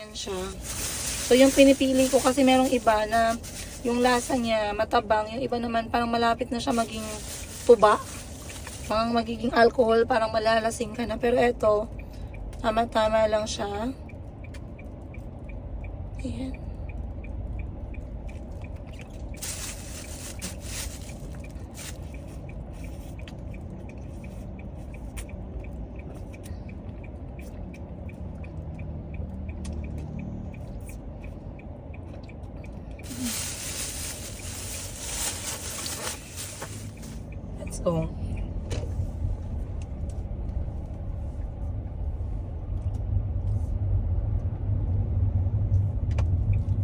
Yan siya. So, yung pinipili ko kasi merong iba na yung lasa niya matabang. Yung iba naman parang malapit na siya maging tuba. Parang magiging alcohol, parang malalasing ka na. Pero ito, tama-tama lang siya. Ayan. Let's go.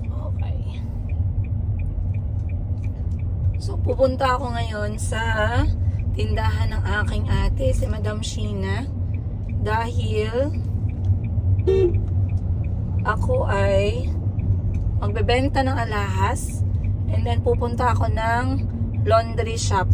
Okay. So, pupunta ako ngayon sa tindahan ng aking ate, si Madam Sheena. Dahil ako ay magbebenta ng alahas. And then pupunta ako ng laundry shop.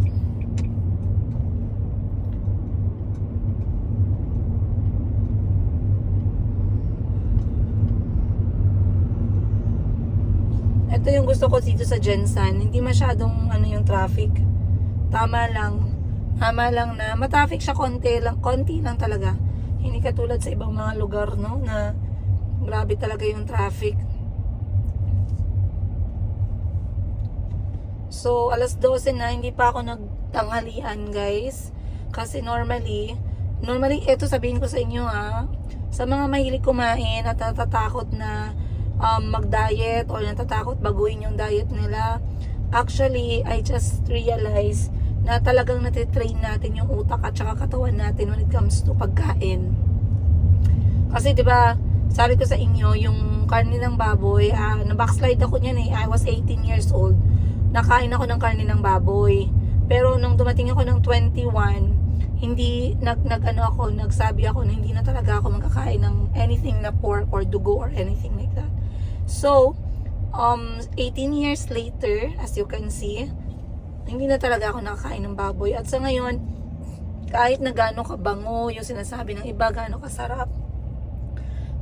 Ito yung gusto ko dito sa Jensen. Hindi masyadong yung traffic. Tama lang. Tama lang na matraffic siya konti lang talaga. Hindi katulad sa ibang mga lugar, no, na grabe talaga yung traffic. So, alas 12 na, hindi pa ako nagtanghalian, guys. Kasi normally, ito sabihin ko sa inyo sa mga mahilig kumain at natatakot na mag-diet or natatakot baguhin yung diet nila, actually, I just realized na talagang natitrain natin yung utak at saka katawan natin when it comes to pagkain. Kasi 'di ba, sabi ko sa inyo, yung karne ng baboy, na-backslide ako niyan I was 18 years old. Nakain ako ng karne ng baboy. Pero nung dumating ako ng 21, hindi nagsabi ako na hindi na talaga ako magkakain ng anything na pork or dugo or anything like that. So, 18 years later, as you can see, hindi na talaga ako nakakain ng baboy. At sa ngayon, kahit na gaano kabango yung sinasabi ng iba, gaano kasarap,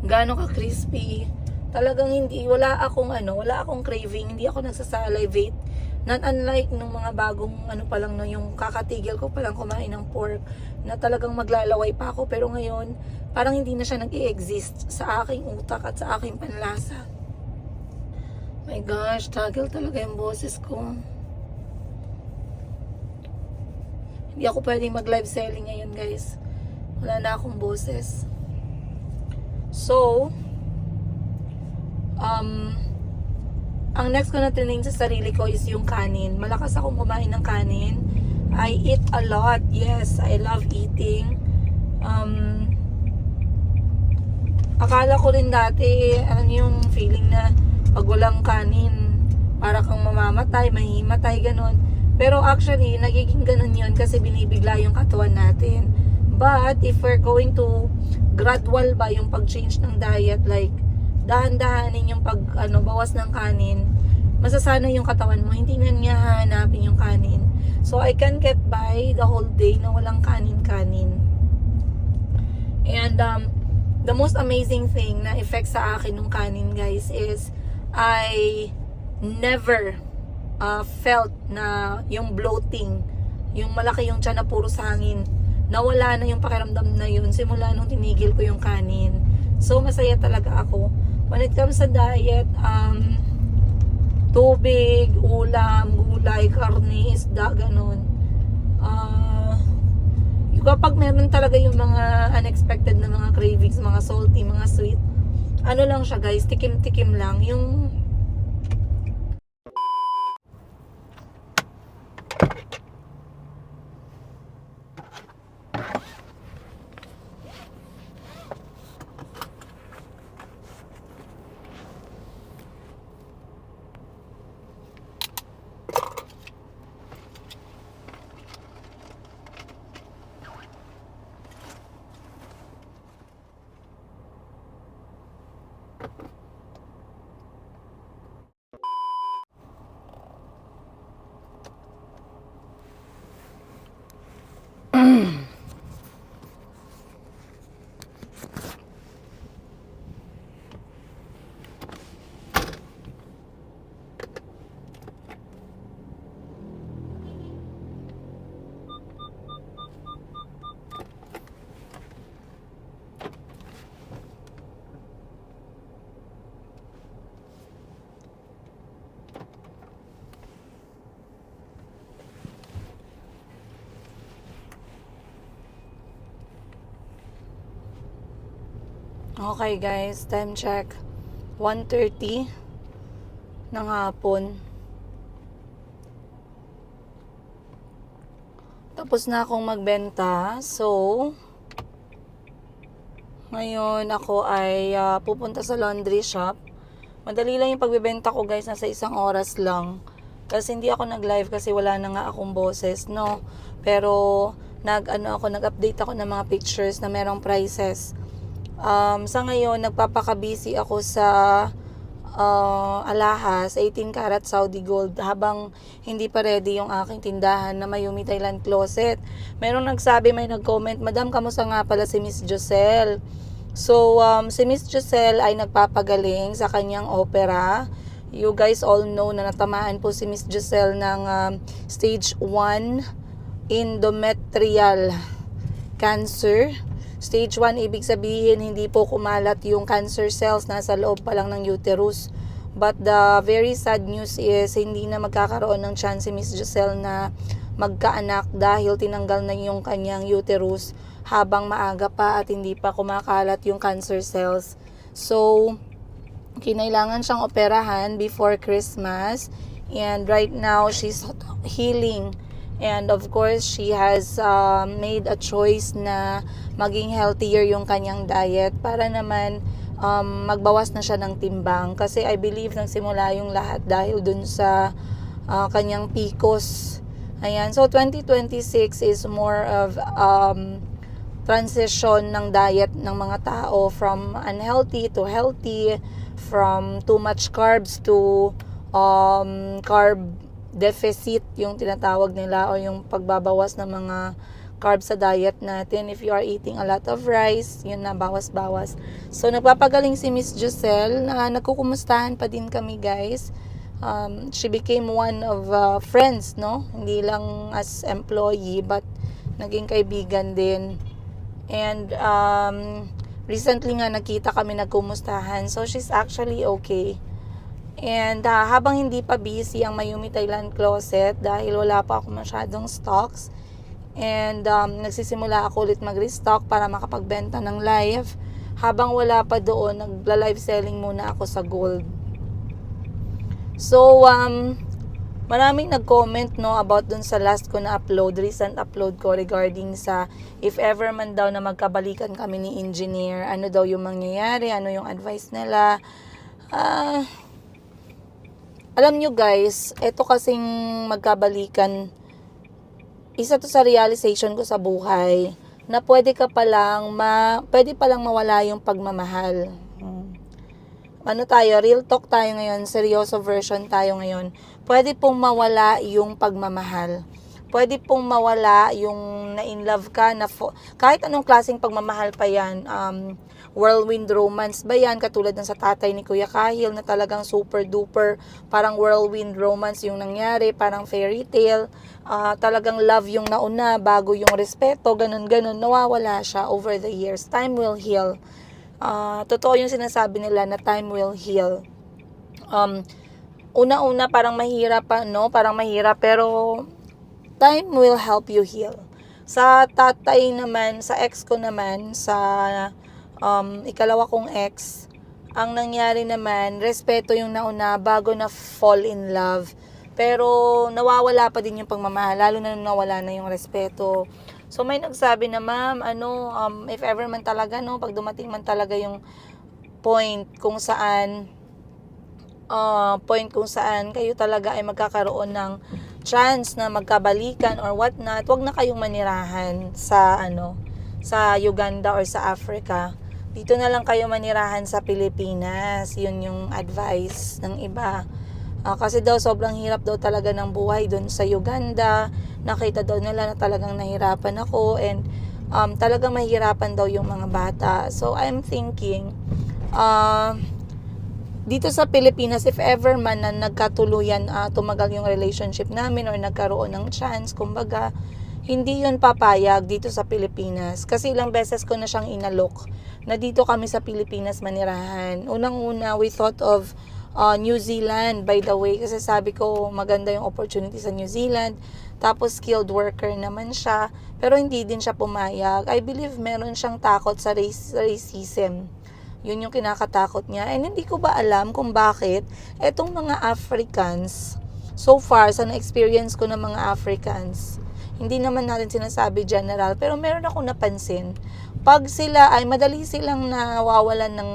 gaano ka crispy, talagang wala akong craving, hindi ako nagsasalivate. Not unlike nung mga bagong pa lang, no, yung kakatigil ko pa lang kumain ng pork, na talagang maglalaway pa ako. Pero ngayon, parang hindi na siya nag-i-exist sa aking utak at sa aking panlasa. My gosh, tagil talaga yung boses ko. Hindi ako pwedeng mag-live selling ngayon, guys. Wala na akong boses. So, ang next ko na tinayin sa sarili ko is yung kanin. Malakas akong kumain ng kanin. I eat a lot. Yes, I love eating. Akala ko rin dati, yung feeling na pag walang kanin, para kang mamamatay, mahimatay, ganun. Pero actually, nagiging ganun yun kasi binibigla yung katawan natin. But, if we're going to gradual ba yung pag-change ng diet, like, dahan-dahanin yung bawas ng kanin, masasana yung katawan mo, hindi na niya hahanapin yung kanin. So, I can get by the whole day na walang kanin-kanin. And, the most amazing thing na effect sa akin ng kanin, guys, is I never felt na yung bloating, yung malaki yung tiyan na puro hangin, nawala na yung pakiramdam na yun simula nung tinigil ko yung kanin. So, masaya talaga ako. When it comes sa diet, tubig, ulam, gulay, karne, isda, ganun. Kapag meron talaga yung mga unexpected na mga cravings, mga salty, mga sweet, lang siya, guys, tikim-tikim lang. Yung Okay guys, time check. 1:30 ng hapon. Tapos na akong magbenta. So, ngayon ako ay pupunta sa laundry shop. Madali lang yung pagbebenta ko guys, nasa 1 oras lang. Kasi hindi ako nag-live kasi wala na nga akong boses, no. Pero nag-update ako ng mga pictures na merong prices. Sa ngayon, nagpapaka-busy ako sa alahas, 18 karat Saudi gold, habang hindi pa ready yung aking tindahan na Mayumi Thailand Closet. Merong nagsabi, may nag-comment, Madam, kamusta nga pala si Miss Joselle? So, si Miss Joselle ay nagpapagaling sa kanyang opera. You guys all know na natamaan po si Miss Joselle ng stage 1 endometrial cancer. Stage 1, ibig sabihin, hindi po kumalat yung cancer cells, nasa loob pa lang ng uterus. But the very sad news is, hindi na magkakaroon ng chance si Miss Joselle na magkaanak dahil tinanggal na yung kanyang uterus habang maaga pa at hindi pa kumakalat yung cancer cells. So, kinailangan siyang operahan before Christmas. And right now, she's healing. And of course, she has made a choice na maging healthier yung kanyang diet para naman magbawas na siya ng timbang. Kasi I believe nagsimula yung lahat dahil dun sa kanyang PCOS. Ayan. So, 2026 is more of transition ng diet ng mga tao from unhealthy to healthy, from too much carbs to carb deficit, yung tinatawag nila, o yung pagbabawas ng mga carbs sa diet natin. If you are eating a lot of rice, yun na, bawas-bawas. So, nagpapagaling si Miss Joselle, na nagkukumustahan pa din kami guys. She became one of friends, no? Hindi lang as employee, but naging kaibigan din. And recently nga nakita kami, nagkumustahan. So, she's actually okay. And habang hindi pa busy ang Mayumi Thailand Closet dahil wala pa ako masyadong stocks, and nagsisimula ako ulit mag-restock para makapagbenta ng live, habang wala pa doon, nagla-live selling muna ako sa gold. So, maraming nag-comment, no, about dun sa last ko na upload, recent upload ko regarding sa if ever man daw na magkabalikan kami ni engineer, ano daw yung mangyayari, ano yung advice nila. Alam nyo guys, eto kasing magkabalikan, isa to sa realization ko sa buhay, na pwede palang mawala yung pagmamahal. Ano tayo, real talk tayo ngayon, seryoso version tayo ngayon. Pwede pong mawala yung pagmamahal. Pwede pong mawala yung na-in-love ka, kahit anong klaseng pagmamahal pa yan, whirlwind romance ba yan, katulad ng sa tatay ni Kuya Kahil na talagang super duper, parang whirlwind romance yung nangyari, parang fairy tale, talagang love yung nauna bago yung respeto, ganun, nawawala siya over the years. Time will heal. Totoo yung sinasabi nila na time will heal. Una-una parang mahirap pero time will help you heal. Sa tatay naman, sa ex ko naman, sa ikalawa kong ex, ang nangyari naman, respeto yung nauna bago na fall in love. Pero nawawala pa din yung pagmamahal, lalo na nawala na yung respeto. So may nagsabi na, ma'am, if ever man talaga, no, pag dumating man talaga yung point kung saan kayo talaga ay magkakaroon ng chance na magkabalikan or what not, wag na kayong manirahan sa Uganda or sa Africa. Dito na lang kayo manirahan sa Pilipinas. Yun yung advice ng iba. Kasi daw sobrang hirap daw talaga ng buhay doon sa Uganda. Nakita daw nila na talagang nahirapan ako, and talagang mahirapan daw yung mga bata. So I'm thinking, dito sa Pilipinas, if ever man na nagkatuluyan, tumagal yung relationship namin or nagkaroon ng chance, kumbaga, hindi yun papayag dito sa Pilipinas. Kasi ilang beses ko na siyang inalok na dito kami sa Pilipinas manirahan. Unang-una, we thought of New Zealand, by the way, kasi sabi ko maganda yung opportunity sa New Zealand. Tapos skilled worker naman siya, pero hindi din siya pumayag. I believe meron siyang takot sa racism. Yun yung kinakatakot niya. And hindi ko ba alam kung bakit etong mga Africans, so far sa na-experience ko ng mga Africans, hindi naman natin sinasabi general, pero meron akong napansin. Pag sila ay madali silang nawawalan ng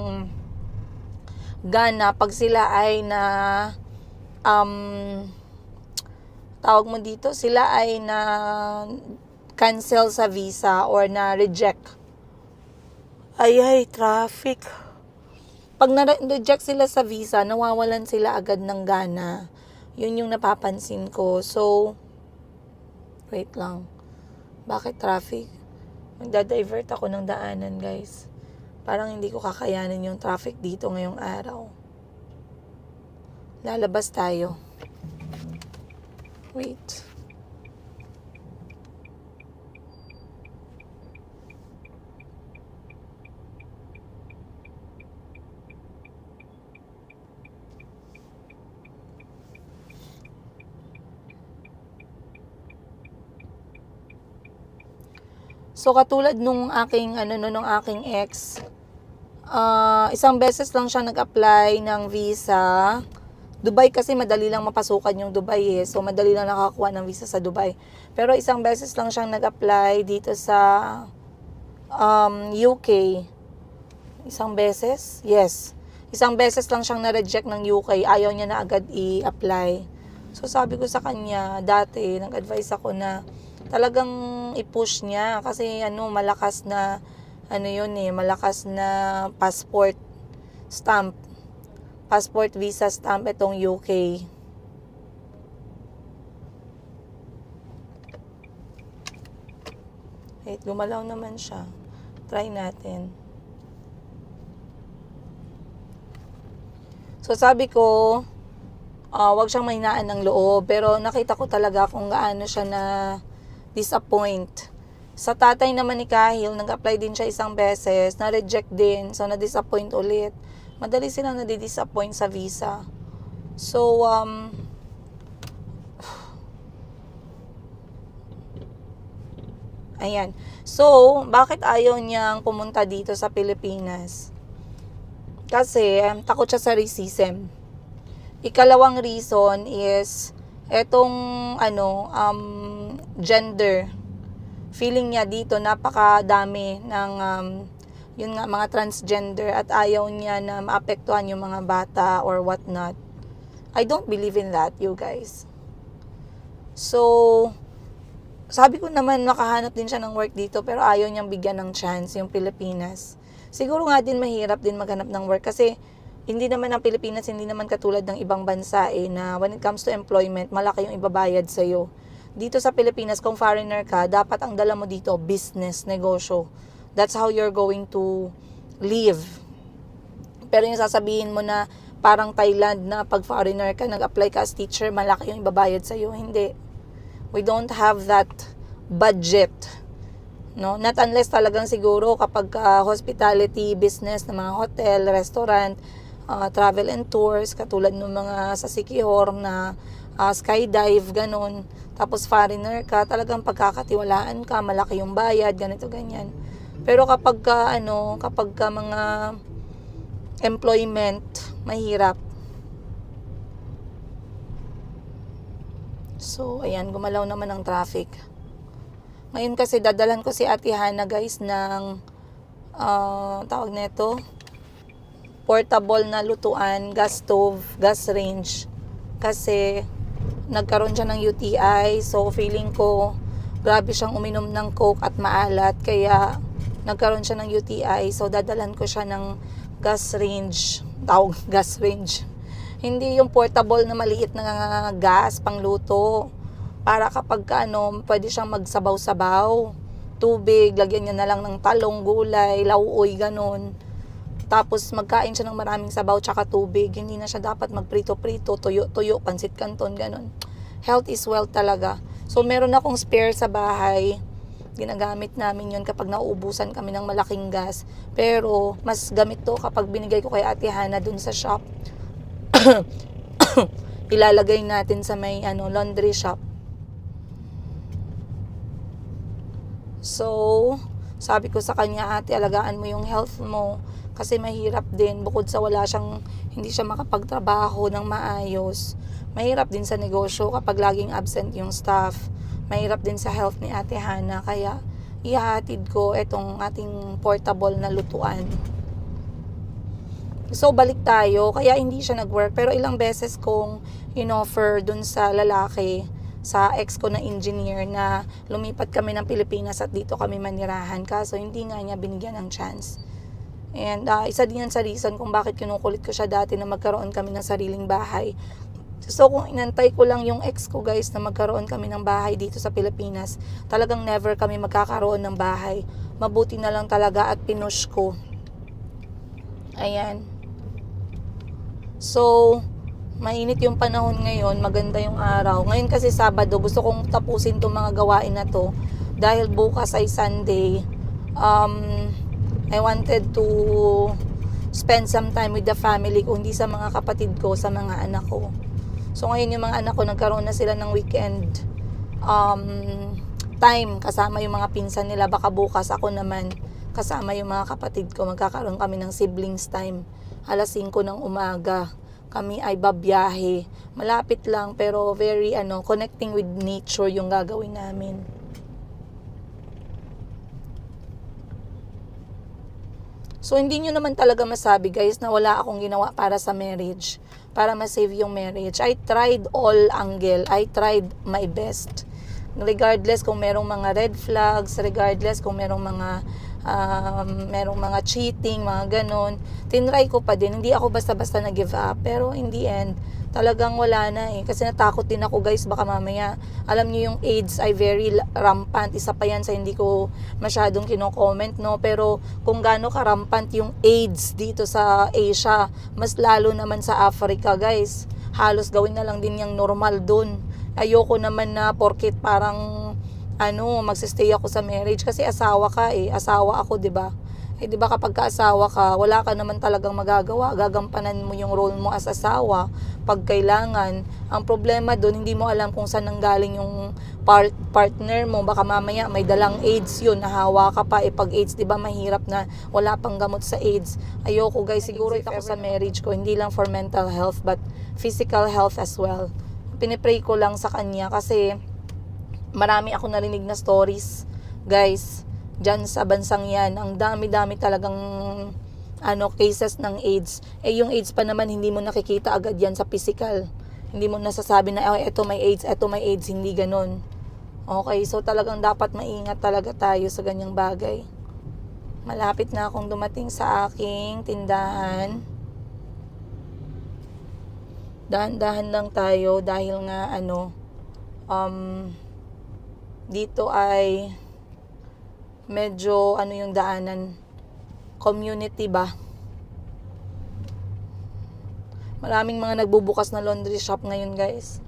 gana, pag sila ay na tawag mo dito, sila ay na cancel sa visa or na reject. Ay, traffic. Pag na-reject sila sa visa, nawawalan sila agad ng gana. Yun yung napapansin ko. So, wait lang. Bakit traffic? Magda-divert ako ng daanan, guys. Parang hindi ko kakayanin yung traffic dito ngayong araw. Lalabas tayo. Wait. So katulad nung aking ex, isang beses lang siya nag-apply ng visa. Dubai kasi madali lang mapasukan yung Dubai eh. So madali lang nakakuha ng visa sa Dubai. Pero isang beses lang siyang nag-apply dito sa UK. Isang beses? Yes. Isang beses lang siyang na-reject ng UK. Ayaw niya na agad i-apply. So sabi ko sa kanya, dati nag-advise ako na talagang i-push niya kasi malakas na malakas na passport visa stamp itong UK. Wait, gumalaw naman siya. Try natin. So sabi ko, wag siyang mahinaan ng loob, pero nakita ko talaga kung gaano siya na disappoint. Sa tatay naman ni Kahil, nag-apply din siya isang beses, na-reject din, so na-disappoint ulit. Madali silang nadi-disappoint sa visa. So, ayan. So, bakit ayaw niyang pumunta dito sa Pilipinas? Kasi, takot siya sa racism. Ikalawang reason is, etong, gender. Feeling niya dito napakadami ng yun nga mga transgender at ayaw niya na maapektuhan yung mga bata or what not. I don't believe in that, you guys. So, sabi ko naman makahanap din siya ng work dito pero ayaw niyang bigyan ng chance yung Pilipinas. Siguro nga din mahirap din maghanap ng work kasi hindi naman ang Pilipinas, hindi naman katulad ng ibang bansa na when it comes to employment, malaki yung ibabayad sa'yo. Dito sa Pilipinas, kung foreigner ka, dapat ang dala mo dito, business, negosyo. That's how you're going to live. Pero yung sasabihin mo na parang Thailand na pag foreigner ka, nag-apply ka as teacher, malaki yung ibabayad sa'yo. Hindi. We don't have that budget. No? Not unless talagang siguro kapag hospitality, business ng mga hotel, restaurant, travel and tours, katulad ng mga sa Sikihor na skydive, ganun. Tapos foreigner ka, talagang pagkakatiwalaan ka, malaki yung bayad, ganito, ganyan. Pero kapag mga employment, mahirap. So, ayan, gumalaw naman ang traffic. Ngayon kasi, dadalan ko si Ate Hana, guys, ng, tawag nito, portable na lutuan, gas stove, gas range. Kasi, nagkaroon siya ng UTI, so feeling ko grabe siyang uminom ng coke at maalat, kaya nagkaroon siya ng UTI, so dadalan ko siya ng gas range, gas range. Hindi yung portable na maliit na gas pangluto, para kapag pwede siyang magsabaw-sabaw, tubig, lagyan niya na lang ng talong, gulay, lauoy, ganun. Tapos magkain siya ng maraming sabaw tsaka tubig. Hindi na siya dapat magprito-prito, tuyo-tuyo, pansit canton, ganun. Health is wealth talaga. So meron akong spare sa bahay. Ginagamit namin yun kapag nauubusan kami ng malaking gas. Pero mas gamit to kapag binigay ko kay Ate Hana dun sa shop. Ilalagay natin sa may laundry shop. So, sabi ko sa kanya, ate, alagaan mo yung health mo. Kasi mahirap din, bukod sa hindi siya makapagtrabaho ng maayos, mahirap din sa negosyo kapag laging absent yung staff. Mahirap din sa health ni Ate Hana, kaya ihahatid ko itong ating portable na lutuan. So, balik tayo. Kaya hindi siya nag-work. Pero ilang beses kong in-offer dun sa lalaki, sa ex ko na engineer, na lumipat kami ng Pilipinas at dito kami manirahan. Kaso, hindi nga niya binigyan ng chance. And isa din yan sa reason kung bakit kinukulit ko siya dati na magkaroon kami ng sariling bahay. So, kung inantay ko lang yung ex ko, guys, na magkaroon kami ng bahay dito sa Pilipinas, talagang never kami magkakaroon ng bahay. Mabuti na lang talaga at pinush ko. Ayan. So, mainit yung panahon ngayon, maganda yung araw. Ngayon kasi Sabado, gusto kong tapusin itong mga gawain na to. Dahil bukas ay Sunday, I wanted to spend some time with the family, kung hindi sa mga kapatid ko, sa mga anak ko. So ngayon yung mga anak ko, nagkaroon na sila ng weekend time kasama yung mga pinsan nila. Baka bukas ako naman kasama yung mga kapatid ko, magkakaroon kami ng siblings time. Alas 5 ng umaga kami ay babiyahe. Malapit lang pero very connecting with nature yung gagawin namin. So, hindi nyo naman talaga masabi, guys, na wala akong ginawa para sa marriage, para ma-save yung marriage. I tried all angle. I tried my best. Regardless kung merong mga red flags, regardless kung merong mga cheating, mga ganon, tinry ko pa din. Hindi ako basta-basta na-give up. Pero in the end, talagang wala na eh. Kasi natakot din ako, guys, baka mamaya, alam niyo yung AIDS ay very rampant. Isa pa yan sa hindi ko masyadong kino-comment, no? Pero kung gaano ka-rampant yung AIDS dito sa Asia, mas lalo naman sa Africa, guys. Halos gawin na lang din yung normal dun. Ayoko naman na porket parang magsistay ako sa marriage kasi asawa ka eh. Asawa ako, 'di ba? Eh 'di ba kapag kaasawa ka, wala ka naman talagang magagawa. Gagampanan mo yung role mo as asawa pag kailangan. Ang problema doon, hindi mo alam kung saan nanggaling yung partner mo. Baka mamaya may dalang AIDS yun, nahawa ka pa. Eh pag AIDS, 'di ba, mahirap na wala pang gamot sa AIDS. Ayoko, guys, siguro ako sa marriage ko, hindi lang for mental health but physical health as well. Pinipray ko lang sa kanya kasi marami ako narinig na stories, guys, dyan sa bansang yan. Ang dami-dami talagang cases ng AIDS. Eh yung AIDS pa naman, hindi mo nakikita agad yan sa physical. Hindi mo nasasabi na eto may AIDS, hindi ganon. Okay, so talagang dapat maingat talaga tayo sa ganyang bagay. Malapit na akong dumating sa aking tindahan. Dahan-dahan lang tayo dahil nga dito ay medyo yung daanan, community ba. Maraming mga nagbubukas na laundry shop ngayon, guys.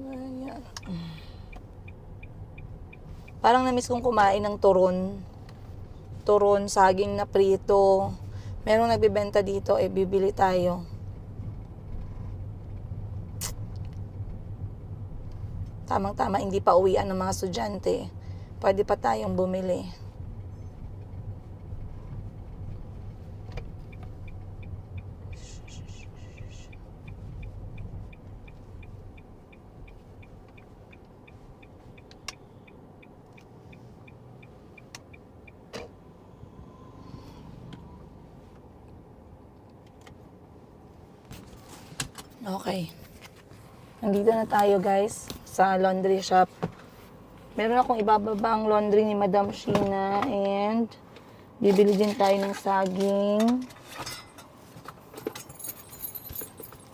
Ayan. Parang na-miss kong kumain ng turon, saging na prito. Merong nagbebenta dito, bibili tayo. Tamang-tama, hindi pa uwian ng mga estudyante. Pwede pa tayong bumili. Okay. Nandito na tayo, guys, sa laundry shop. Meron akong ibababang laundry ni Madam Sheena and bibili din tayo ng saging.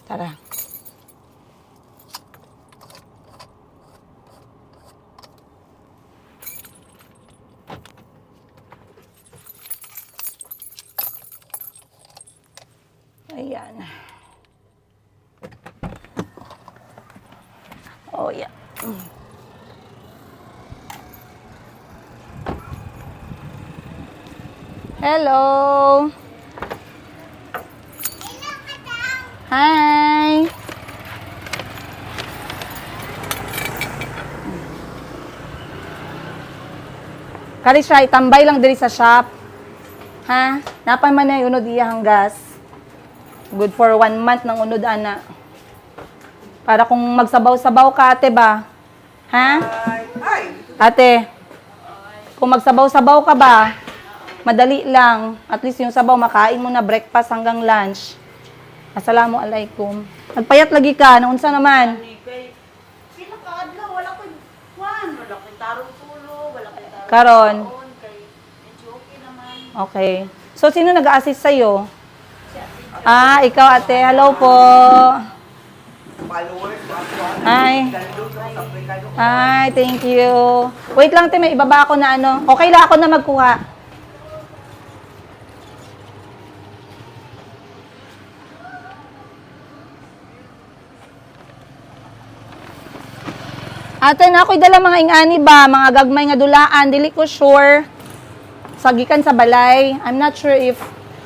Tara. Ayan. Oh, yeah. Hello. Hi. Kari siya, itambay lang diri sa shop. Ha? Napan man na unod iya hanggas. Good for 1 month ng unod, ana. Para kung magsabaw-sabaw ka, ate ba? Ha? Ate, kung magsabaw-sabaw ka ba, madali lang. At least yung sabaw, makain mo na breakfast hanggang lunch. Assalamualaikum. Nagpayat lagi ka, naunsa naman? Sino ka adlaw? Wala ko kuan, wala ko tarong tulo, wala ko tarong Karon. taon, kay medyo okay naman. Okay. So, sino nag-assist sa'yo? Ah, ikaw ate. Hello po. Hi. Hi, thank you. Wait lang, te, may ibaba ako na ano. Okay lang ako na magkuha. Ate, na ako'y dala mga ingani ba? Mga gagmay nga dulaan. Dili ko sure. Sagikan sa balay. I'm not sure if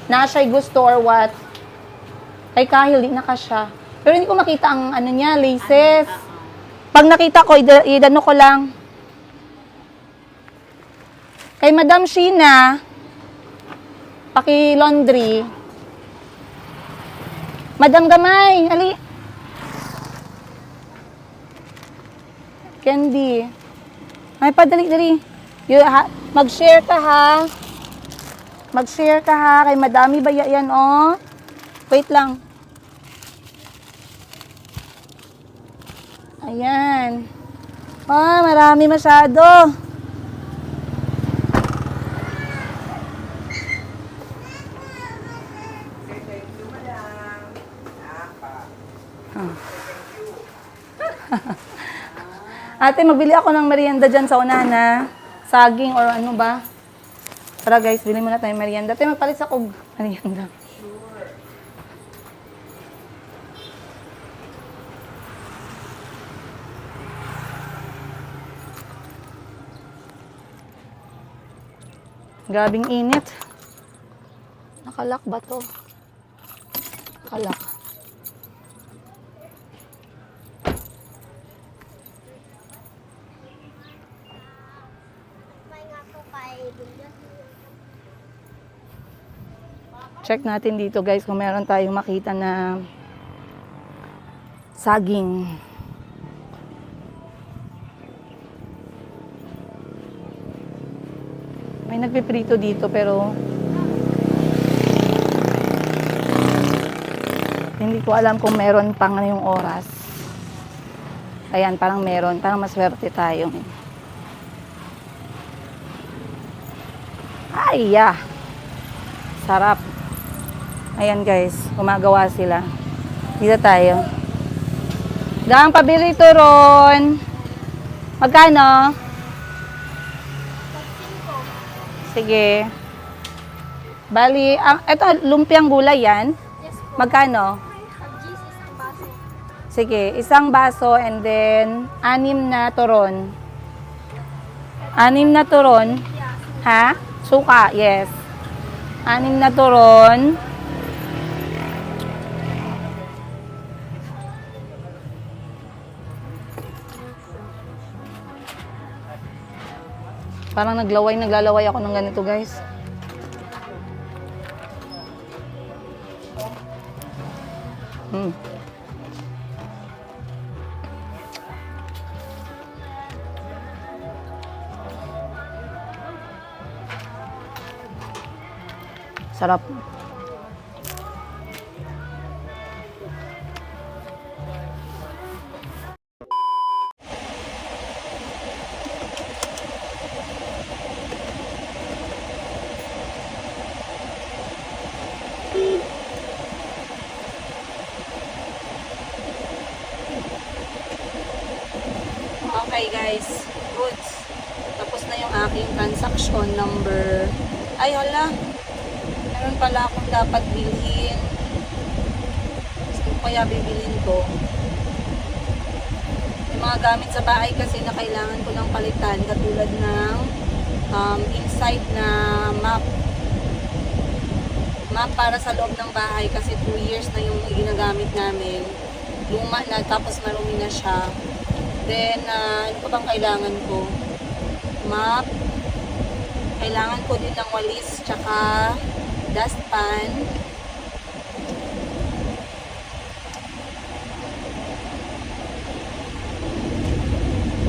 na siya'y gusto or what. Kay kahil, di na ka siya. Pero hindi ko makita ang ano niya, laces. Pag nakita ko, idano ko lang. Kay Madam Sheena, paki-laundry. Madam Gamay, ali. Candy. Ay, padali-dali. Mag-share ka ha. Mag-share ka ha. Kay madami ba yan, oh? Wait lang. Ayan. Ah, marami masyado. Ate, magbili ako ng merienda dyan sa unahan na. Saging or ano ba? Tara guys, bili muna tayo merienda. Ate, magpalit sa kog merienda. Grabing init. Nakalak ba to? Nakalak. Check natin dito guys kung meron tayong makita na saging. May nagpiprito dito pero hindi ko alam kung meron pang ngayong oras. Ayan, parang meron. Parang maswerte tayo. Ay, yeah. Sarap. Ayan guys, gumagawa sila. Dito tayo. Daang pabili ito ron. Magkano? Sige. Bali, ito lumpiang gulay yan. Magkano? Sige, isang baso and then 6 na turon. 6 na turon. Ha? Suka, yes. 6 na turon. Parang naglalaway ako ng ganito, guys. Sarap. Okay guys, goods. Tapos na yung aking transaction number. Ay hala, meron pala akong dapat bilhin. Gusto ko kaya bibilin ko. Yung mga gamit sa bahay kasi na kailangan ko ng palitan. Katulad ng inside na map. Map para sa loob ng bahay kasi 2 years na yung ginagamit namin. Luma na tapos marumi na siya. Then, ano pa bang kailangan ko? Map. Kailangan ko din ng walis tsaka dustpan.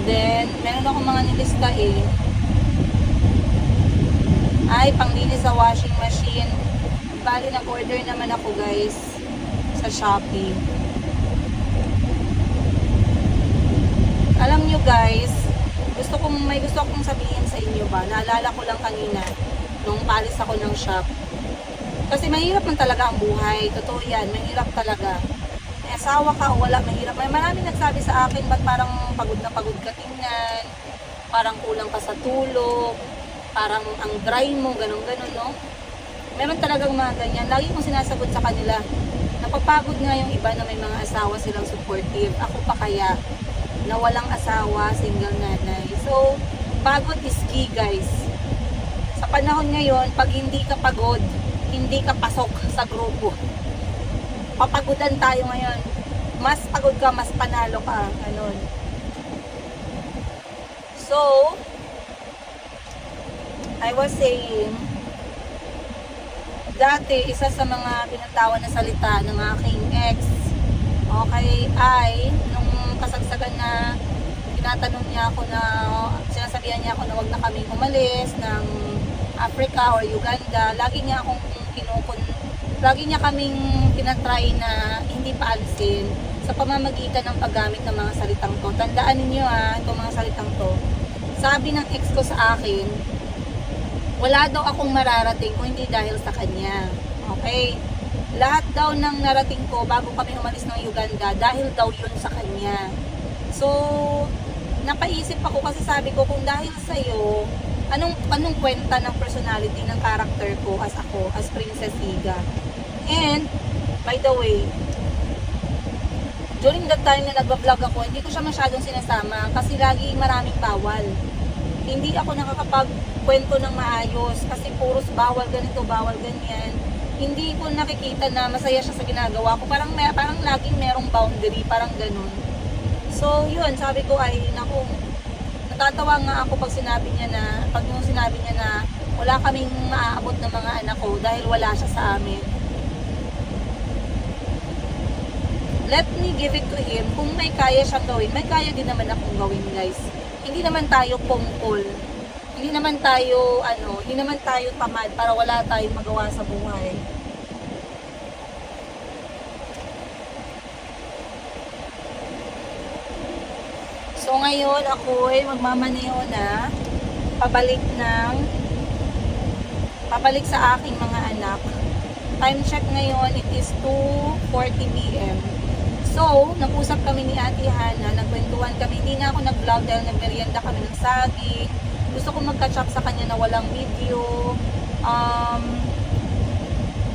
Then, meron akong mga nilista eh. Ay, panglinis sa washing machine. Bali, nag-order naman ako guys sa Shopee. Alam nyo guys, may gusto akong sabihin sa inyo ba? Naalala ko lang kanina nung palis ako ng shop. Kasi mahirap man talaga ang buhay. Totoo yan, mahirap talaga. May asawa ka o wala, mahirap. May maraming nagsabi sa akin, ba't parang pagod na pagod ka tingnan? Parang kulang ka sa tulog? Parang ang dry mo, ganun-ganun, no? Meron talagang mga ganyan. Lagi kong sinasagot sa kanila, napapagod nga yung iba na may mga asawa silang supportive. Ako pa kaya, na walang asawa, single nanay. So, pagod is key, guys. Sa panahon ngayon, pag hindi ka pagod, hindi ka pasok sa grupo. Papagudan tayo ngayon. Mas pagod ka, mas panalo ka. Ganun. So, I was saying, dati, isa sa mga binatawan na salita ng aking ex, okay, ay, nung kasagsagan na tinatanong niya ako na, sinasabihan niya ako na wag na kaming umalis ng Africa or Uganda, lagi niya kaming tinatry na hindi paalisin sa pamamagitan ng paggamit ng mga salitang to. Tandaan ninyo itong mga salitang to. Sabi ng ex ko sa akin, wala daw akong mararating kung hindi dahil sa kanya. Okay? Lahat daw ng narating ko bago kami umalis ng Uganda, dahil daw yun sa kanya. So, napaisip ako kasi sabi ko, kung dahil sa'yo, anong kwenta ng personality, ng character ko as Princess Higa. And, by the way, during that time na nagbablog ako, hindi ko siya masyadong sinasama kasi lagi maraming bawal. Hindi ako nakakapagkwento ng maayos kasi puros bawal ganito, bawal ganyan. Hindi ko nakikita na masaya siya sa ginagawa ko. Parang laging merong boundary, parang ganun. So, yun, sabi ko ay, naku, natatawa nga ako pag sinabi niya na wala kaming maaabot ng mga anak ko dahil wala siya sa amin. Let me give it to him. Kung may kaya siyang gawin, may kaya din naman akong gawin, guys. Hindi naman tayo pongpol. Hindi naman tayo tamad para wala tayong magawa sa buhay. So ngayon ako ay magmamaneho na pabalik sa aking mga anak. Time check ngayon, it is 2:40 PM. So, nag-usap kami ni Ate Hana, nagkwentuhan kami, hindi na ako nag-vlog dahil nagmerienda kami ng saging. Gusto ko mag-catch up sa kanya na walang video.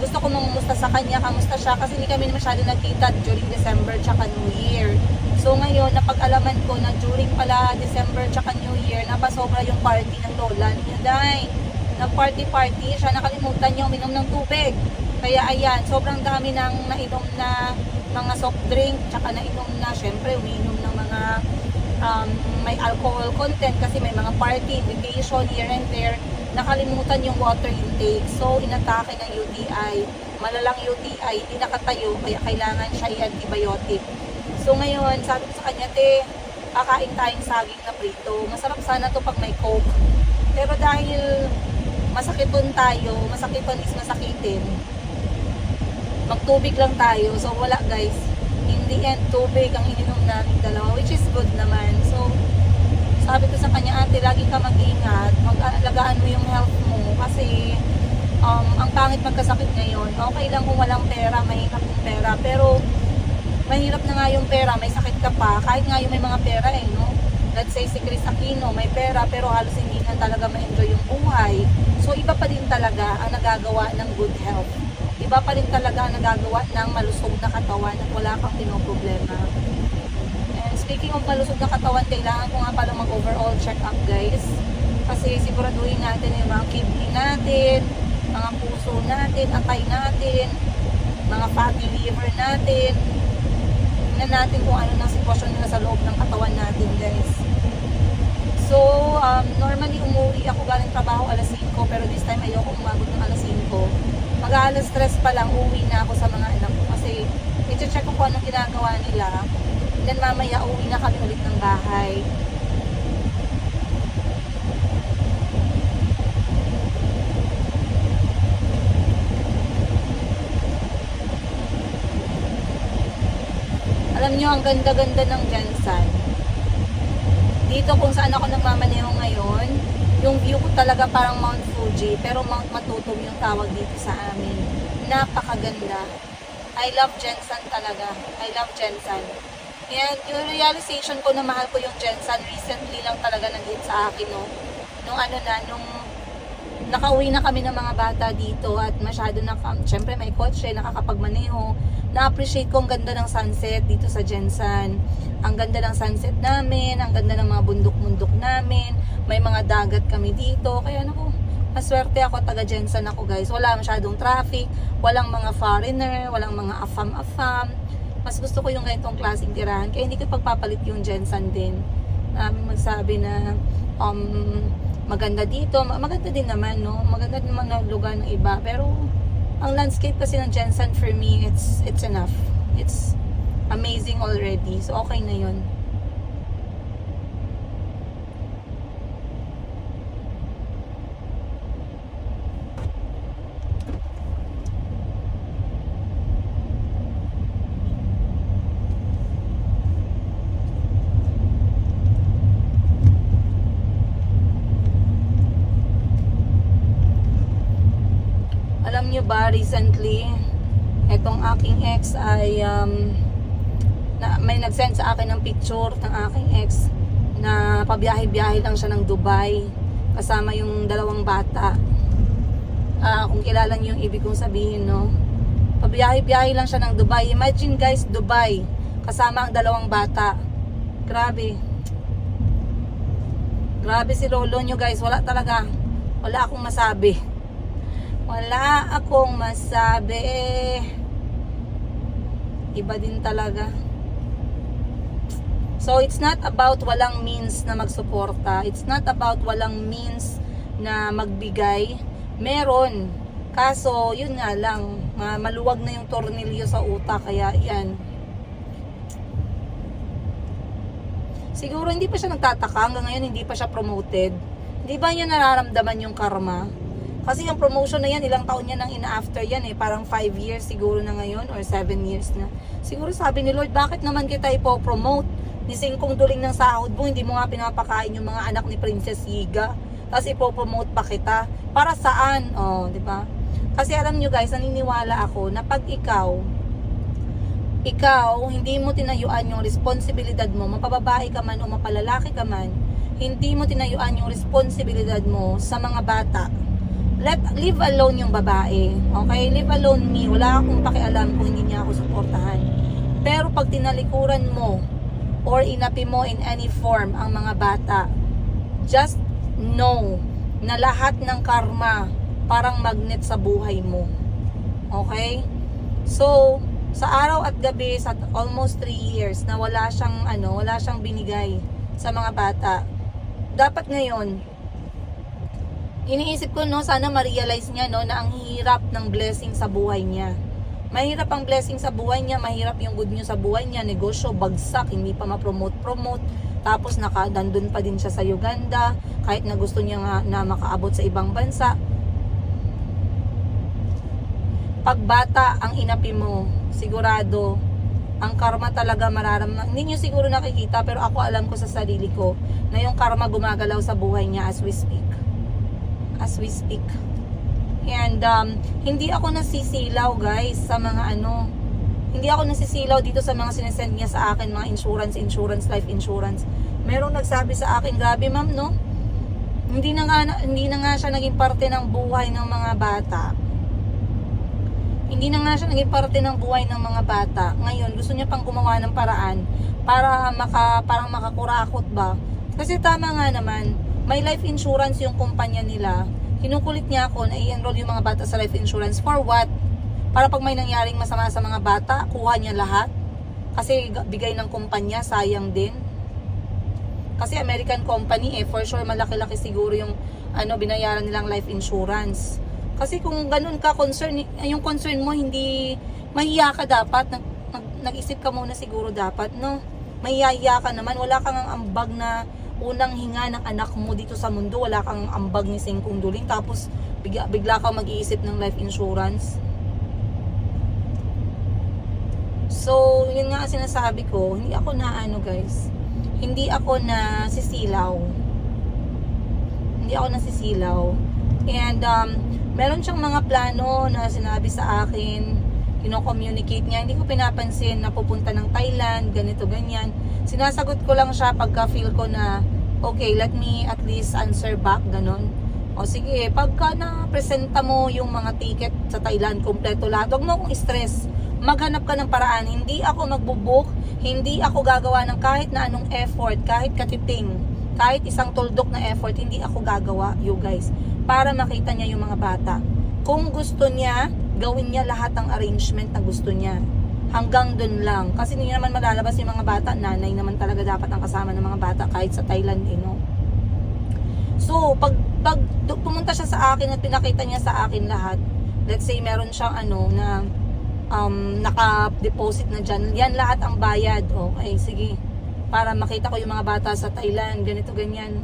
Gusto ko mangumusta sa kanya, kamusta siya, kasi hindi kami masyado nagkita during December tsaka New Year. So ngayon, napag-alaman ko na during pala December tsaka New Year, napasobra yung party ng lola ni Inday. Nag-party siya, nakalimutan niya uminom ng tubig. Kaya ayan, sobrang dami nang nainom na mga soft drink, tsaka nainom na, syempre, uminom ng mga may alcohol content kasi may mga party, invitation, here and there. Nakalimutan yung water intake. So, inatake ng UTI. Malalang UTI, hindi nakatayo, kaya kailangan siya i-antibiotic. So, ngayon, sabi ko sa kanya, te, kakain tayong saging na prito. Masarap sana to pag may coke. Pero dahil masakiton is masakitin, magtubig lang tayo. So, wala guys. In the end, tubig ang ininom namin dalawa, which is good naman. So, sabi ko sa kanya, ate, lagi ka mag-ingat. Mag-alagaan mo yung health mo. Kasi, ang pangit magkasakit ngayon. Okay lang kung walang pera, mahirap yung pera. Pero, mahirap na nga yung pera, may sakit ka pa. Kahit nga yung may mga pera no? Let's say si Chris Aquino, may pera, pero halos hindi na talaga ma-enjoy yung buhay. So, iba pa din talaga ang nagagawa ng good health. Iba pa rin talaga ang nagagawa ng malusog na katawan at wala kang pinoproblema. And speaking of malusog na katawan, kailangan ko nga pala mag-overall check-up guys. Kasi siguraduhin natin yung mga kidney natin, mga puso natin, atay natin, mga fatty liver natin. Tingnan natin kung ano ng sitwasyon nila sa loob ng katawan natin guys. So, normally umuwi ako galing trabaho alas 5, pero this time ayoko umabot ng alas 5. Mag-alas 3 pa lang, uwi na ako sa mga anak ko kasi i-check ko kung anong ginagawa nila. Then mamaya uwi na kami ulit ng bahay. Alam nyo, ang ganda-ganda ng Jensan. Dito kung saan ako nagmamaneho ngayon, yung view ko talaga parang Mount Fuji, pero Mount Matutog yung tawag dito sa amin. Napakaganda. I love Jensan talaga. I love Jensan. And yung realization ko na mahal ko yung Jensan, recently lang talaga nag-hit sa akin, no? Nung nakauwi na kami ng mga bata dito at masyado na, syempre may kotse, nakakapagmaneho. Na-appreciate ko ang ganda ng sunset dito sa Jensan. Ang ganda ng sunset namin, ang ganda ng mga bundok-bundok namin. May mga dagat kami dito. Kaya naku, maswerte ako, taga Jensan ako guys. Wala masyadong traffic, walang mga foreigner, walang mga afam-afam. Mas gusto ko yung ganitong klaseng tirahan. Kaya hindi ko pagpapalit yung Jensan din. Magsabi na maganda dito, maganda din naman, no? Maganda din naman na lugar ng iba, pero ang landscape kasi ng Jensan for me, it's enough. It's amazing already. So okay na 'yun. Alam nyo ba, recently, etong aking ex ay may nag-send sa akin ng picture ng aking ex na pabiyahe-biyahe lang siya ng Dubai kasama yung dalawang bata. Kung kilala nyo yung ibig kong sabihin, no? Pabiyahe-biyahe lang siya ng Dubai. Imagine guys, Dubai kasama ang dalawang bata. Grabe. Grabe si lolo nyo guys. Wala talaga. Wala akong masabi. Wala akong masabi. Iba din talaga. So, it's not about walang means na magsuporta. It's not about walang means na magbigay. Meron. Kaso, yun nga lang. Maluwag na yung tornilyo sa utak. Kaya, yan. Siguro, hindi pa siya nagtataka. Hanggang ngayon, hindi pa siya promoted. Hindi ba niya nararamdaman yung karma? Kasi yung promotion na yan, ilang taon niya nang ina-after yan eh. Parang 5 years siguro na ngayon or 7 years na. Siguro sabi ni Lord, bakit naman kita ipopromote? Ni singkong duling ng sahod mo, hindi mo nga pinapakain yung mga anak ni Princess Yiga. Tapos ipopromote pa kita. Para saan? Oh, di ba? Kasi alam nyo guys, naniniwala ako na pag ikaw, hindi mo tinayuan yung responsibilidad mo, mapababae ka man o mapalalaki ka man, hindi mo tinayuan yung responsibilidad mo sa mga bata. Leave alone yung babae. Okay? Leave alone me. Wala akong pakialam kung hindi niya ako suportahan. Pero pag tinalikuran mo or inapi mo in any form ang mga bata, just know na lahat ng karma parang magnet sa buhay mo. Okay? So, sa araw at gabi, sa almost 3 years na wala siyang binigay sa mga bata, dapat ngayon, iniisip ko, no, sana ma-realize niya, no, na ang hirap ng blessing sa buhay niya. Mahirap ang blessing sa buhay niya, mahirap yung good news sa buhay niya, negosyo, bagsak, hindi pa ma-promote. Tapos nandun pa din siya sa Uganda, kahit na gusto niya nga na makaabot sa ibang bansa. Pag bata ang inapi mo, sigurado, ang karma talaga mararamdaman. Hindi niyo siguro nakikita, pero ako alam ko sa sarili ko na yung karma gumagalaw sa buhay niya as we speak. And hindi ako nasisilaw guys sa mga hindi ako nasisilaw dito sa mga sinesend niya sa akin, mga insurance, life insurance. Merong nagsabi sa akin, grabe ma'am, no? Hindi na nga siya naging parte ng buhay ng mga bata. Hindi na nga siya naging parte ng buhay ng mga bata. Ngayon, gusto niya pang gumawa ng paraan para parang makakurakot ba? Kasi tama nga naman, may life insurance yung kumpanya nila. Kinukulit niya ako na i-enroll yung mga bata sa life insurance. For what? Para pag may nangyaring masama sa mga bata, kuha niya lahat. Kasi bigay ng kumpanya, sayang din. Kasi American company for sure malaki-laki siguro yung binayaran nilang life insurance. Kasi kung ganun ka concern, yung concern mo hindi mahiya ka dapat, nag-isip ka muna siguro dapat, no? Mahiya ka naman, wala kang ambag na unang hinga ng anak mo dito sa mundo, wala kang ambag ni Sengkong Duling, tapos bigla kang mag-iisip ng life insurance. So, yun nga ang sinasabi ko, hindi ako na guys, hindi ako na sisilaw. Hindi ako nasisilaw. And, meron siyang mga plano na sinabi sa akin, kino-communicate niya, hindi ko pinapansin na pupunta ng Thailand, ganito, ganyan. Sinasagot ko lang siya pagka feel ko na, okay, let me at least answer back, ganon. O sige, pagka na-presenta mo yung mga ticket sa Thailand, kompleto lahat, huwag mo akong stress. Maghanap ka ng paraan. Hindi ako magbubook, hindi ako gagawa ng kahit na anong effort, kahit katiting, kahit isang tuldok na effort, hindi ako gagawa, you guys, para makita niya yung mga bata. Kung gusto niya, gawin niya lahat ng arrangement na gusto niya. Hanggang dun lang. Kasi hindi naman malalabas yung mga bata. Nanay naman talaga dapat ang kasama ng mga bata kahit sa Thailand, no? So, pag pumunta siya sa akin at pinakita niya sa akin lahat, let's say meron siyang na naka-deposit na dyan, yan lahat ang bayad. Okay, sige. Para makita ko yung mga bata sa Thailand, ganito, ganyan.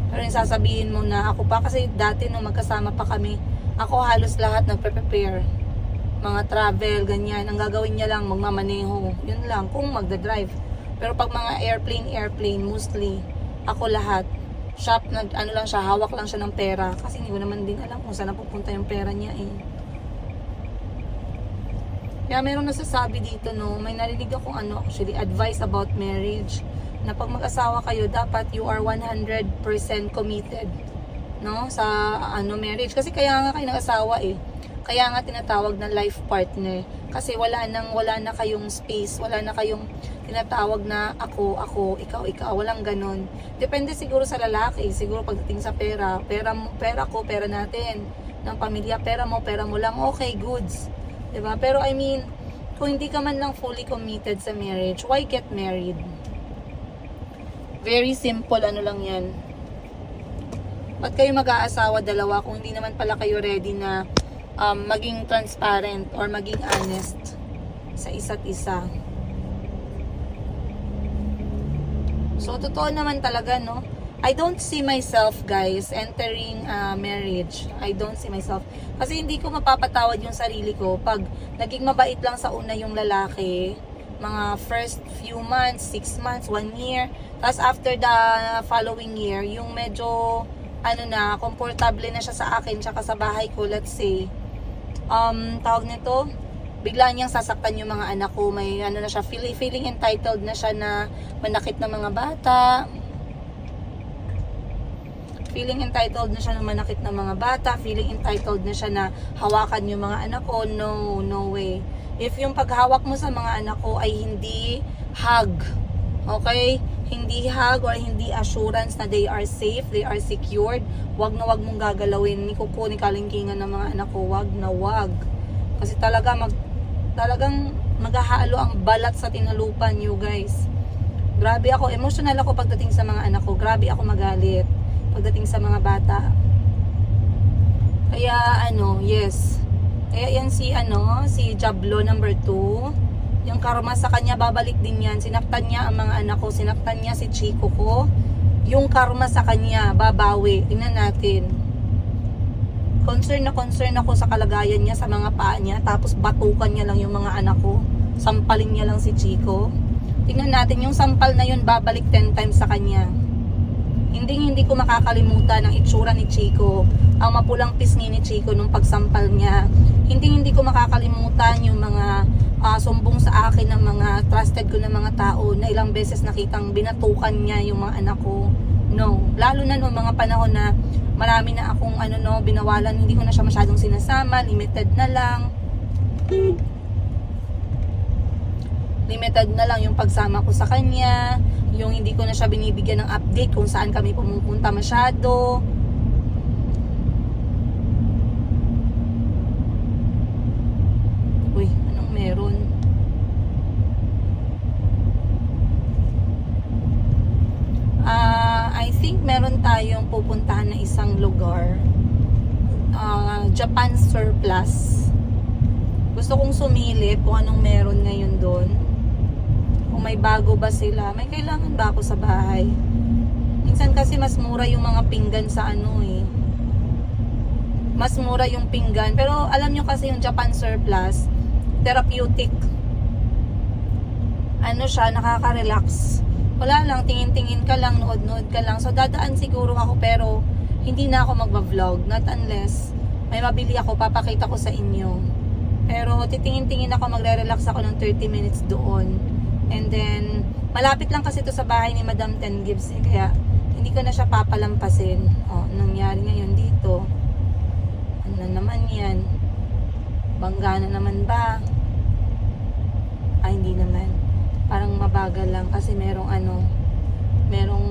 Pero yung sasabihin mo na ako pa, kasi dati nung magkasama pa kami, ako halos lahat nagpe-prepare. Mga travel, ganyan. Ang gagawin niya lang, magmamaneho. Yun lang, kung magdadrive. Pero pag mga airplane, mostly, ako lahat. Shop, lang siya, hawak lang siya ng pera. Kasi hindi ko naman din alam kung saan napupunta yung pera niya Kaya meron nasasabi dito, no, may narinig akong actually, advice about marriage. Na pag mag-asawa kayo, dapat you are 100% committed, no, sa marriage. Kasi kaya nga kayo nag-asawa Kaya nga tinatawag na life partner. Kasi wala na kayong space, wala na kayong tinatawag na ako, ikaw, walang ganun. Depende siguro sa lalaki, siguro pagdating sa pera ko, pera natin, ng pamilya, pera mo lang, okay, goods. Diba? Pero I mean, kung hindi ka man lang fully committed sa marriage, why get married? Very simple, lang yan. Ba't kayo mag-aasawa dalawa kung hindi naman pala kayo ready na maging transparent or maging honest sa isa't isa? So, totoo naman talaga, no? I don't see myself, guys, entering marriage. I don't see myself. Kasi hindi ko mapapatawad yung sarili ko pag naging mabait lang sa una yung lalaki, mga first few months, 6 months, 1 year, tapos after the following year, yung medyo, komportable na siya sa akin, tsaka sa bahay ko, let's say, tawag nito, bigla niyang sasaktan yung mga anak ko, may na siya, feeling entitled na siya na manakit ng mga bata, feeling entitled na siya na manakit ng mga bata, feeling entitled na siya na hawakan yung mga anak ko. No way. If yung paghawak mo sa mga anak ko ay hindi hug, okay? Hindi hug or hindi assurance na they are safe, they are secured, wag mong gagalawin ni kuko ni kalingkingan ng mga anak ko, wag. Kasi talagang maghahalo ang balat sa tinalupan, you guys. Grabe ako, emotional ako pagdating sa mga anak ko, grabe ako magalit pagdating sa mga bata. Kaya yes. Kaya yan si Jablo number 2. Yung karma sa kanya babalik din yan. Sinaktan niya ang mga anak ko, sinaktan niya si Chico ko. Yung karma sa kanya babawi. Tingnan natin. Concern ako sa kalagayan niya, sa mga paa niya, tapos batukan niya lang yung mga anak ko. Sampalin niya lang si Chico. Tingnan natin yung sampal na yun babalik 10 times sa kanya. Hindi ko makakalimutan ang itsura ni Chico, ang mapulang pisngi ni Chico nung pagsampal niya. Hindi ko makakalimutan yung mga sumbong sa akin ng mga trusted ko na mga tao na ilang beses nakitang binatukan niya yung mga anak ko. No, lalo na noong mga panahon na marami na akong binawalan, hindi ko na siya masyadong sinasama, limited na lang yung pagsama ko sa kanya, yung hindi ko na siya binibigyan ng update kung saan kami pumupunta masyado. Uy, anong meron? isang lugar. Japan Surplus. Gusto kong sumilip kung anong meron ngayon doon. Kung may bago ba sila. May kailangan ba ako sa bahay? Minsan kasi mas mura yung mga pinggan sa ano eh. Mas mura yung pinggan. Pero alam nyo kasi yung Japan Surplus, therapeutic. Ano siya, nakaka-relax. Wala lang, tingin-tingin ka lang, nood-nood ka lang. So dadaan siguro ako pero hindi na ako magba-vlog. Not unless may mabili ako, papakita ko sa inyo. Pero titingin-tingin ako, magre-relax ako ng 30 minutes doon. And then, malapit lang kasi ito sa bahay ni Madam Ten Gibbs eh. Kaya hindi ko na siya papalampasin. O, nangyari ngayon dito. Ano naman yan? Bangga na naman ba? Ay, hindi naman. Parang mabagal lang kasi merong merong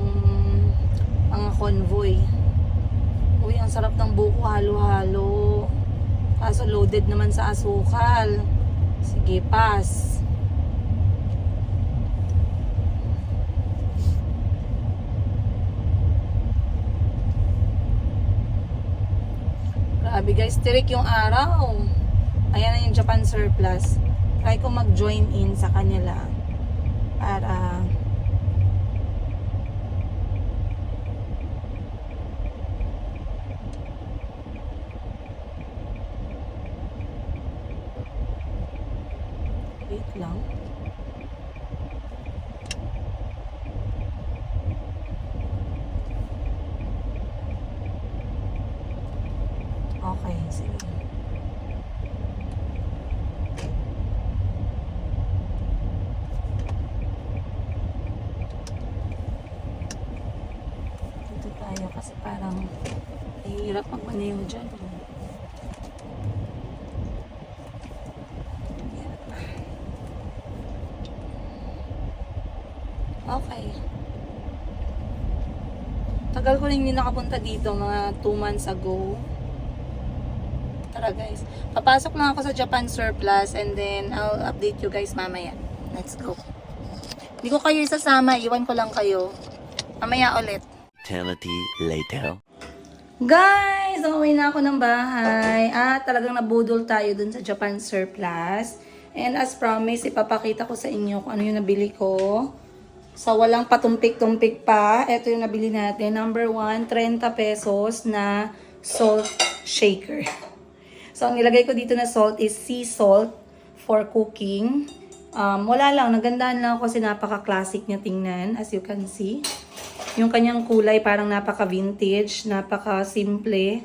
mga convoy. Uy, ang sarap ng buko, halo-halo. Kaso loaded naman sa asukal. Sige, pass. Grabe guys, tirik yung araw. Ayan na yung Japan Surplus. Try ko mag-join in sa kanila para wait lang. Okay, sige. Dito tayo kasi parang hirap magmaneho dyan. Okay. Tagal ko rin hindi nakapunta dito, mga 2 months ago. Tara guys. Papasok lang ako sa Japan Surplus and then I'll update you guys mamaya. Let's go. Hindi ko kayo isasama, iwan ko lang kayo. Mamaya ulit. Eternity later. Guys, umuwi na ako ng bahay. At talagang nabudol tayo dun sa Japan Surplus. And as promised, ipapakita ko sa inyo kung ano yung nabili ko. Sa walang patumpik-tumpik pa, ito yung nabili natin. Number 1, 30 pesos na salt shaker. So, ang nilagay ko dito na salt is sea salt for cooking. Wala lang, nagandahan lang ako kasi napaka-classic niya tingnan, as you can see. Yung kanyang kulay parang napaka-vintage, napaka-simple,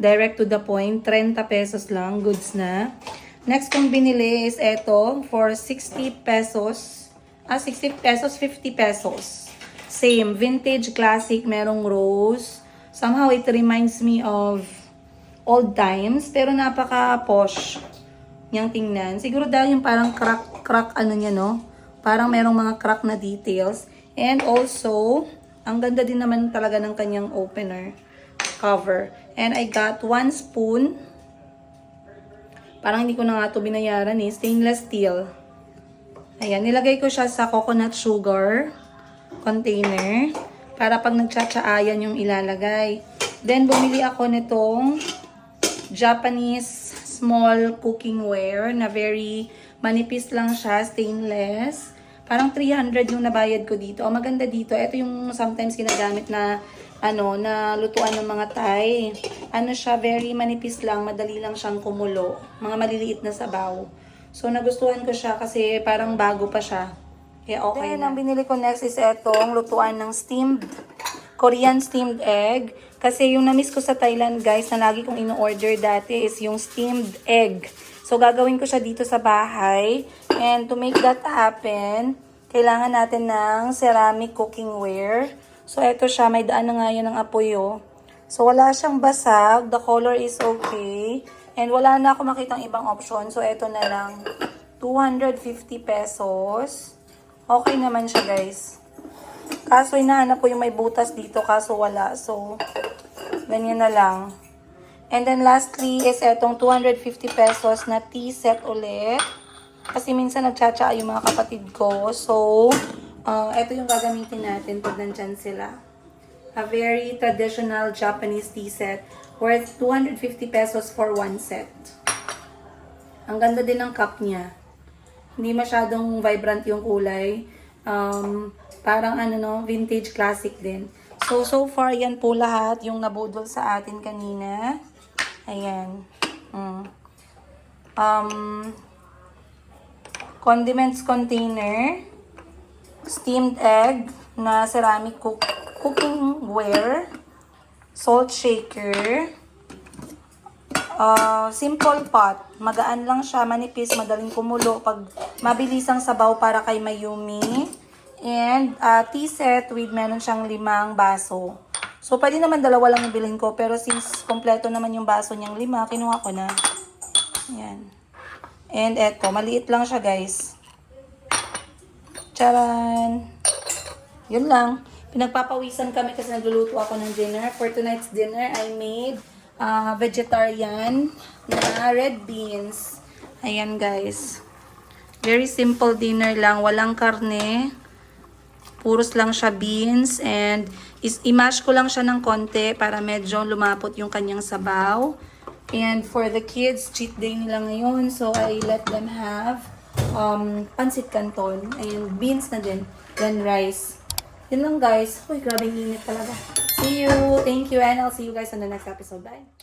direct to the point, 30 pesos lang, goods na. Next kong binili is ito for 60 pesos. 60 pesos, 50 pesos. Same, vintage, classic, merong rose. Somehow it reminds me of old times, pero napaka-posh niyang tingnan. Siguro dahil yung parang crack ano niya, no? Parang merong mga crack na details. And also, ang ganda din naman talaga ng kanyang opener cover. And I got 1 spoon. Parang hindi ko na nga ito binayaran eh. Stainless steel. Ayan, nilagay ko siya sa coconut sugar container para pag nagtsatsaayan yung ilalagay. Then, bumili ako nitong Japanese small cooking ware na very manipis lang siya, stainless. Parang 300 yung nabayad ko dito. Oh, maganda dito. Ito yung sometimes ginagamit na na lutuan ng mga Thai. Ano siya, very manipis lang, madali lang siyang kumulo. Mga maliliit na sabaw. So, nagustuhan ko siya kasi parang bago pa siya. Kaya okay na. Ang binili ko next is etong lutuan ng Korean steamed egg. Kasi yung na-miss ko sa Thailand, guys, na lagi kong ino-order dati is yung steamed egg. So, gagawin ko siya dito sa bahay. And to make that happen, kailangan natin ng ceramic cooking ware. So, eto siya. May daan na nga yan ng apoy, oh. So, wala siyang basag. The color is okay. And wala na ako makitang ibang option. So, eto na lang. 250 pesos. Okay naman siya, guys. Kaso, hinahanap ko yung may butas dito. Kaso, wala. So, ganyan na lang. And then, lastly, is etong 250 pesos na tea set ulit. Kasi minsan nagtsatsa yung mga kapatid ko. So, eto yung gagamitin natin pag nandyan sila. A very traditional Japanese tea set worth 250 pesos for one set. Ang ganda din ng cup niya. Hindi masyadong vibrant yung kulay. Parang vintage classic din. So far, yan po lahat yung nabudol sa atin kanina. Ayan. Condiments container. Steamed egg na ceramic cooking ware. Salt shaker. Simple pot. Magaan lang siya, manipis, madaling kumulo pag mabilisang sabaw para kay Mayumi. And tea set with meron siyang 5 baso. So, pwede naman 2 lang yung bilhin ko. Pero since kompleto naman yung baso niyang 5, kinuha ko na. Ayan. And eto, maliit lang siya guys. Charan! Yun lang. Pinagpapawisan kami kasi nagluluto ako ng dinner. For tonight's dinner, I made vegetarian na red beans. Ayan guys. Very simple dinner lang. Walang karne. Puros lang siya beans. And i-mash ko lang siya ng konti para medyo lumapot yung kanyang sabaw. And for the kids, cheat day nila ngayon. So I let them have pancit canton. And beans na din. Then rice. Yun lang guys. Uy, grabe init talaga. See you. Thank you. And I'll see you guys on the next episode. Bye.